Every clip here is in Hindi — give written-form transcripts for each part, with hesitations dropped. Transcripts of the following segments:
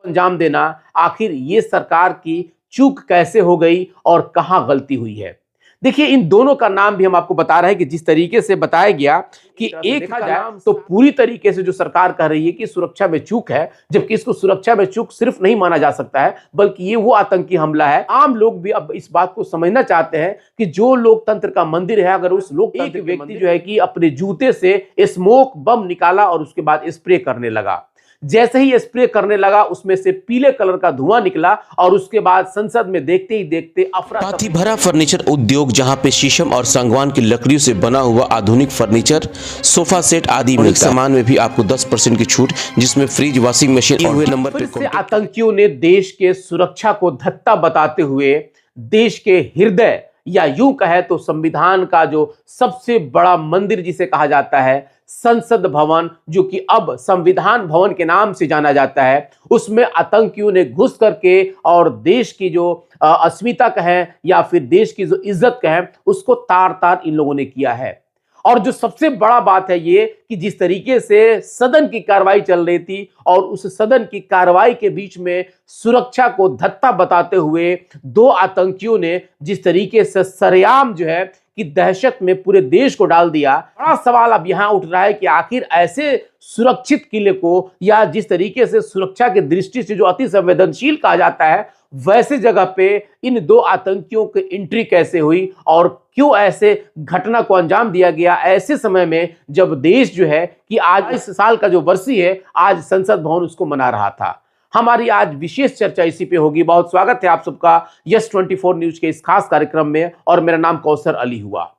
अंजाम देना, आखिर ये सरकार की चूक कैसे हो गई और कहां गलती हुई है। देखिए, इन दोनों का नाम भी हम आपको बता रहे हैं कि जिस तरीके से बताया गया कि एक का नाम तो पूरी तरीके से जो सरकार कह रही है कि सुरक्षा में चूक है, जबकि इसको सुरक्षा में चूक सिर्फ नहीं माना जा सकता है, बल्कि ये वो आतंकी हमला है। आम लोग भी अब इस बात को समझना चाहते हैं कि जो लोकतंत्र का मंदिर है, अगर उस लोकतंत्र एक व्यक्ति जो है कि अपने जूते से स्मोक बम निकाला और उसके बाद स्प्रे करने लगा, जैसे ही स्प्रे करने लगा उसमें से पीले कलर का धुआं निकला और उसके बाद संसद में देखते ही देखते पाथी भरा फर्नीचर उद्योग, जहां पे शीशम और सागवान की लकड़ियों से बना हुआ आधुनिक फर्नीचर, सोफा सेट आदि मिलता है। सामान में भी आपको 10% की छूट, जिसमें फ्रिज, वॉशिंग मशीन हुए नंबर पे आतंकियों ने देश के सुरक्षा को धत्ता बताते हुए देश के हृदय या यूं कहे तो संविधान का जो सबसे बड़ा मंदिर जिसे कहा जाता है संसद भवन, जो कि अब संविधान भवन के नाम से जाना जाता है, उसमें आतंकियों ने घुस करके और देश की जो अस्मिता कहें या फिर देश की जो इज्जत कहें उसको तार तार इन लोगों ने किया है। और जो सबसे बड़ा बात है ये कि जिस तरीके से सदन की कार्रवाई चल रही थी और उस सदन की कार्रवाई के बीच में सुरक्षा को धत्ता बताते हुए दो आतंकियों ने जिस तरीके से सरेआम जो है कि दहशत में पूरे देश को डाल दिया। बड़ा सवाल अब यहां उठ रहा है कि आखिर ऐसे सुरक्षित किले को या जिस तरीके से सुरक्षा की दृष्टि से जो अति संवेदनशील कहा जाता है, वैसे जगह पे इन दो आतंकियों की एंट्री कैसे हुई और क्यों ऐसे घटना को अंजाम दिया गया ऐसे समय में जब देश जो है कि आज इस साल का जो वर्षी है, आज संसद भवन उसको मना रहा था। हमारी आज विशेष चर्चा इसी पे होगी। बहुत स्वागत है आप सबका यस 24 न्यूज के इस खास कार्यक्रम में और मेरा नाम कौसर अली हुआ।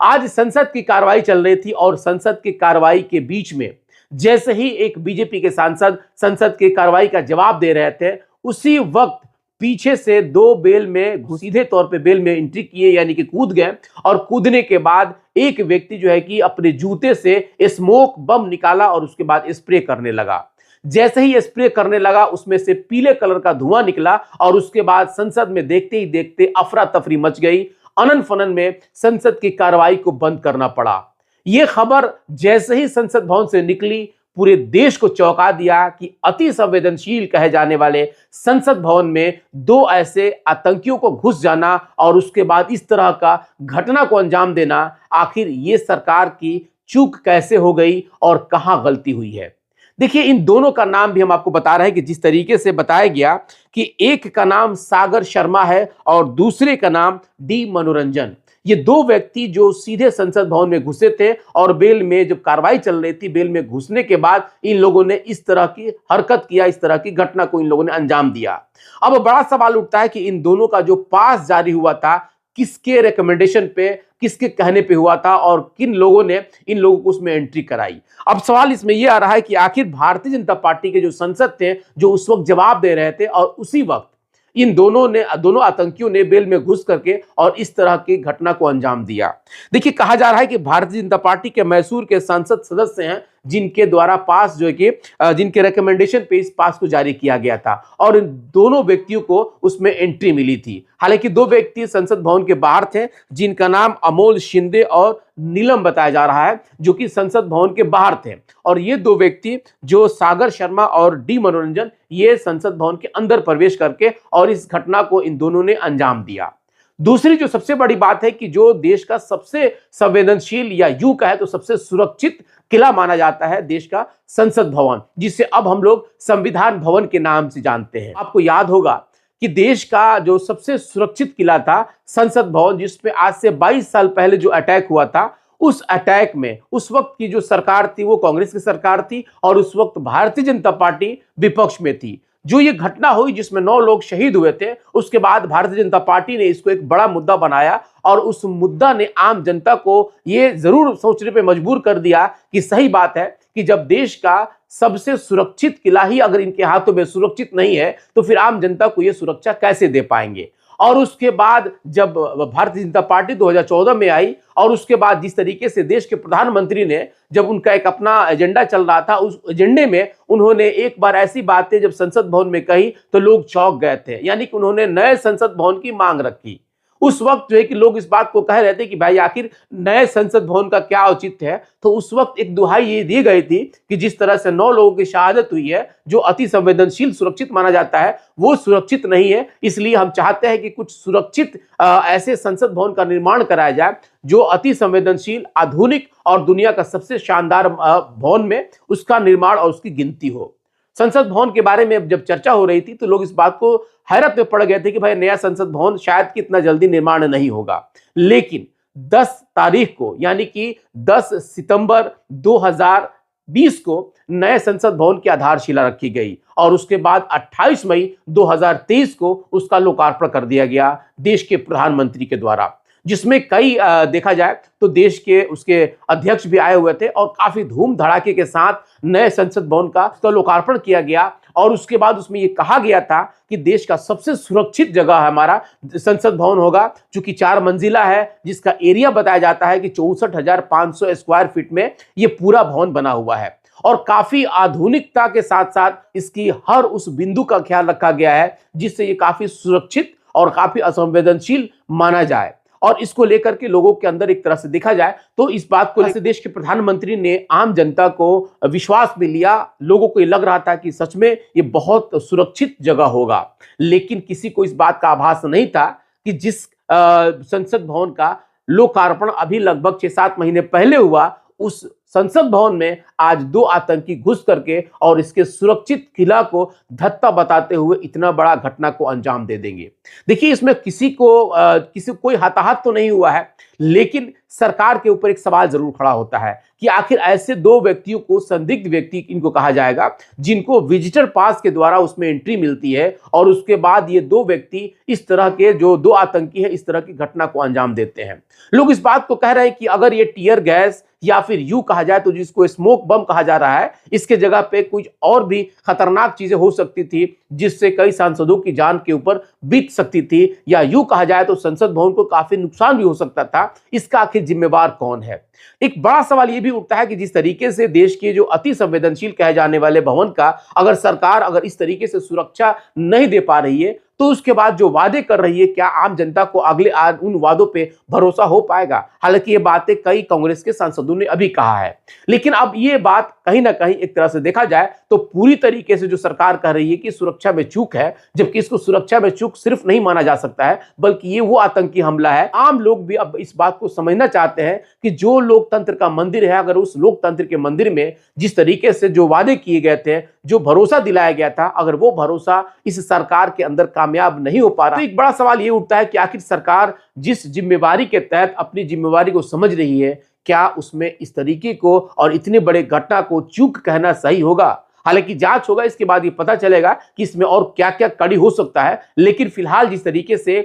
आज संसद की कार्रवाई चल रही थी और संसद की कार्रवाई के बीच में जैसे ही एक बीजेपी के सांसद संसद की कार्रवाई का जवाब दे रहे थे, उसी वक्त पीछे से दो बेल में सीधे तौर पे बेल में एंट्री किए, यानी कि कूद गए और कूदने के बाद एक व्यक्ति जो है कि अपने जूते से स्मोक बम निकाला और उसके बाद स्प्रे करने लगा। जैसे ही स्प्रे करने लगा उसमें से पीले कलर का धुआं निकला और उसके बाद संसद में देखते ही देखते अफरा तफरी मच गई। अनन फनन में संसद की कार्रवाई को बंद करना पड़ा। यह खबर जैसे ही संसद भवन से निकली, पूरे देश को चौंका दिया कि अति संवेदनशील कहे जाने वाले संसद भवन में दो ऐसे आतंकियों को घुस जाना और उसके बाद इस तरह का घटना को अंजाम देना, आखिर ये सरकार की चूक कैसे हो गई और कहां गलती हुई है। देखिए, इन दोनों का नाम भी हम आपको बता रहे हैं कि जिस तरीके से बताया गया कि एक का नाम सागर शर्मा है और दूसरे का नाम डी मनोरंजन। ये दो व्यक्ति जो सीधे संसद भवन में घुसे थे और बेल में जब कार्रवाई चल रही थी, बेल में घुसने के बाद इन लोगों ने इस तरह की हरकत किया, इस तरह की घटना को इन लोगों ने अंजाम दिया। अब बड़ा सवाल उठता है कि इन दोनों का जो पास जारी हुआ था, किसके रिकमेंडेशन पे, किसके कहने पे हुआ था और किन लोगों ने इन लोगों को उसमें एंट्री कराई। अब सवाल इसमें यह आ रहा है कि आखिर भारतीय जनता पार्टी के जो सांसद थे जो उस वक्त जवाब दे रहे थे और उसी वक्त इन दोनों आतंकियों ने बेल में घुस करके और इस तरह की घटना को अंजाम दिया। देखिए, कहा जा रहा है कि भारतीय जनता पार्टी के मैसूर के संसद सदस्य हैं जिनके द्वारा पास जो है कि जिनके रिकमेंडेशन पे इस पास को जारी किया गया था और इन दोनों व्यक्तियों को उसमें एंट्री मिली थी। हालांकि दो व्यक्ति संसद भवन के बाहर थे जिनका नाम अमोल शिंदे और नीलम बताया जा रहा है, जो कि संसद भवन के बाहर थे, और ये दो व्यक्ति जो सागर शर्मा और डी मनोरंजन, ये संसद भवन के अंदर प्रवेश करके और इस घटना को इन दोनों ने अंजाम दिया। दूसरी जो सबसे बड़ी बात है कि जो देश का सबसे संवेदनशील या यूं कहे तो सबसे सुरक्षित किला माना जाता है देश का संसद भवन, जिसे अब हम लोग संविधान भवन के नाम से जानते हैं। आपको याद होगा कि देश का जो सबसे सुरक्षित किला था संसद भवन, जिसपे आज से 22 साल पहले जो अटैक हुआ था, उस अटैक में उस वक्त की जो सरकार थी वो कांग्रेस की सरकार थी और उस वक्त भारतीय जनता पार्टी विपक्ष में थी। जो ये घटना हुई जिसमें 9 लोग शहीद हुए थे, उसके बाद भारतीय जनता पार्टी ने इसको एक बड़ा मुद्दा बनाया और उस मुद्दा ने आम जनता को ये जरूर सोचने पे मजबूर कर दिया कि सही बात है कि जब देश का सबसे सुरक्षित किला ही अगर इनके हाथों में सुरक्षित नहीं है तो फिर आम जनता को ये सुरक्षा कैसे दे पाएंगे। और उसके बाद जब भारतीय जनता पार्टी 2014 में आई और उसके बाद जिस तरीके से देश के प्रधानमंत्री ने जब उनका एक अपना एजेंडा चल रहा था, उस एजेंडे में उन्होंने एक बार ऐसी बातें जब संसद भवन में कही तो लोग चौंक गए थे, यानी कि उन्होंने नए संसद भवन की मांग रखी। उस वक्त जो है कि लोग इस बात को कह रहे थे कि भाई आखिर नए संसद भवन का क्या औचित्य है। तो उस वक्त एक दुहाई ये दी गई थी कि जिस तरह से 9 लोगों की शहादत हुई है, जो अति संवेदनशील सुरक्षित माना जाता है, वो सुरक्षित नहीं है। इसलिए हम चाहते हैं कि कुछ सुरक्षित ऐसे संसद भवन का निर्माण कराया जाए जो अति संवेदनशील, आधुनिक और दुनिया का सबसे शानदार भवन में उसका निर्माण और उसकी गिनती हो। संसद भवन के बारे में जब चर्चा हो रही थी तो लोग इस बात को हैरत में पड़ गए थे कि भाई नया संसद भवन शायद कि इतना जल्दी निर्माण नहीं होगा। लेकिन 10 तारीख को यानी कि 10 सितंबर 2020 को नए संसद भवन की आधारशिला रखी गई और उसके बाद 28 मई 2023 को उसका लोकार्पण कर दिया गया देश के प्रधानमंत्री के द्वारा, जिसमें कई देखा जाए तो देश के उसके अध्यक्ष भी आए हुए थे और काफी धूम धड़ाके के साथ नए संसद भवन का लोकार्पण किया गया। और उसके बाद उसमें यह कहा गया था कि देश का सबसे सुरक्षित जगह हमारा संसद भवन होगा, जो कि 4 मंजिला है, जिसका एरिया बताया जाता है कि 64,500 स्क्वायर फीट में यह पूरा भवन बना हुआ है। और काफी आधुनिकता के साथ साथ इसकी हर उस बिंदु का ख्याल रखा गया है जिससे ये काफी सुरक्षित और काफी असंवेदनशील माना जाए। और इसको लेकर के लोगों के अंदर एक तरह से देखा जाए तो इस बात को देश के प्रधानमंत्री ने आम जनता को विश्वास में लिया। लोगों को ये लग रहा था कि सच में ये बहुत सुरक्षित जगह होगा, लेकिन किसी को इस बात का आभास नहीं था कि जिस संसद भवन का लोकार्पण अभी लगभग 6-7 महीने पहले हुआ, उस संसद भवन में आज 2 आतंकी घुस करके और इसके सुरक्षित किला को धत्ता बताते हुए इतना बड़ा घटना को अंजाम दे देंगे। देखिए, इसमें किसी कोई हताहत तो नहीं हुआ है, लेकिन सरकार के ऊपर एक सवाल जरूर खड़ा होता है कि आखिर ऐसे 2 व्यक्तियों को, संदिग्ध व्यक्ति इनको कहा जाएगा, जिनको विजिटर पास के द्वारा उसमें एंट्री मिलती है और उसके बाद ये 2 व्यक्ति इस तरह के जो 2 आतंकी है इस तरह की घटना को अंजाम देते हैं। लोग इस बात को कह रहे हैं कि अगर ये टियर गैस या फिर यूं कहा जाए तो जिसको स्मोक बम कहा जा रहा है, इसके जगह पे कुछ और भी खतरनाक चीजें हो सकती थी जिससे कई सांसदों की जान के ऊपर बीत सकती थी, या यूं कहा जाए तो संसद भवन को काफी नुकसान भी हो सकता था। इसका आखिर जिम्मेवार कौन है? एक बड़ा सवाल यह भी उठता है कि जिस तरीके से देश के जो अति संवेदनशील कहे जाने वाले भवन का अगर सरकार इस तरीके से सुरक्षा नहीं दे पा रही है, तो उसके बाद जो वादे कर रही है, क्या आम जनता को अगले उन वादों पे भरोसा हो पाएगा? हालांकि ये बातें कई कांग्रेस के सांसदों ने अभी कहा है, लेकिन अब ये बात कहीं ना कहीं एक तरह से देखा जाए तो पूरी तरीके से जो सरकार कह रही है कि सुरक्षा में चूक है, जबकि इसको सुरक्षा में चूक सिर्फ नहीं माना जा सकता है, बल्कि ये वो आतंकी हमला है। आम लोग भी अब इस बात को समझना चाहते हैं कि जो लोकतंत्र का मंदिर है, अगर उस लोकतंत्र के मंदिर में जिस तरीके से जो वादे किए गए थे, जो भरोसा दिलाया गया था, अगर वो भरोसा इस सरकार के अंदर कामयाब नहीं हो पा रहा, तो एक बड़ा सवाल ये उठता है कि आखिर सरकार जिस जिम्मेवारी के तहत अपनी जिम्मेवारी को समझ रही है, क्या उसमें इस तरीके को और इतने बड़े घटना को चूक कहना सही होगा? हालांकि जांच होगा, इसके बाद ये पता चलेगा कि इसमें और क्या क्या कड़ी हो सकता है। लेकिन फिलहाल जिस तरीके से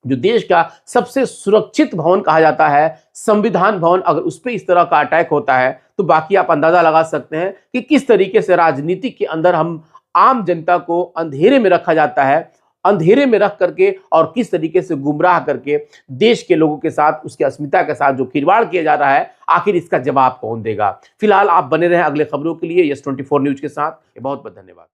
जो देश का सबसे सुरक्षित भवन कहा जाता है, संविधान भवन, अगर उस पर इस तरह का अटैक होता है तो बाकी आप अंदाजा लगा सकते हैं कि किस तरीके से राजनीति के अंदर हम आम जनता को अंधेरे में रखा जाता है, अंधेरे में रख करके और किस तरीके से गुमराह करके देश के लोगों के साथ, उसकी अस्मिता के साथ जो खिलवाड़ किया जा रहा है, आखिर इसका जवाब कौन देगा? फिलहाल आप बने रहें अगले खबरों के लिए यस 24 न्यूज के साथ। बहुत बहुत धन्यवाद।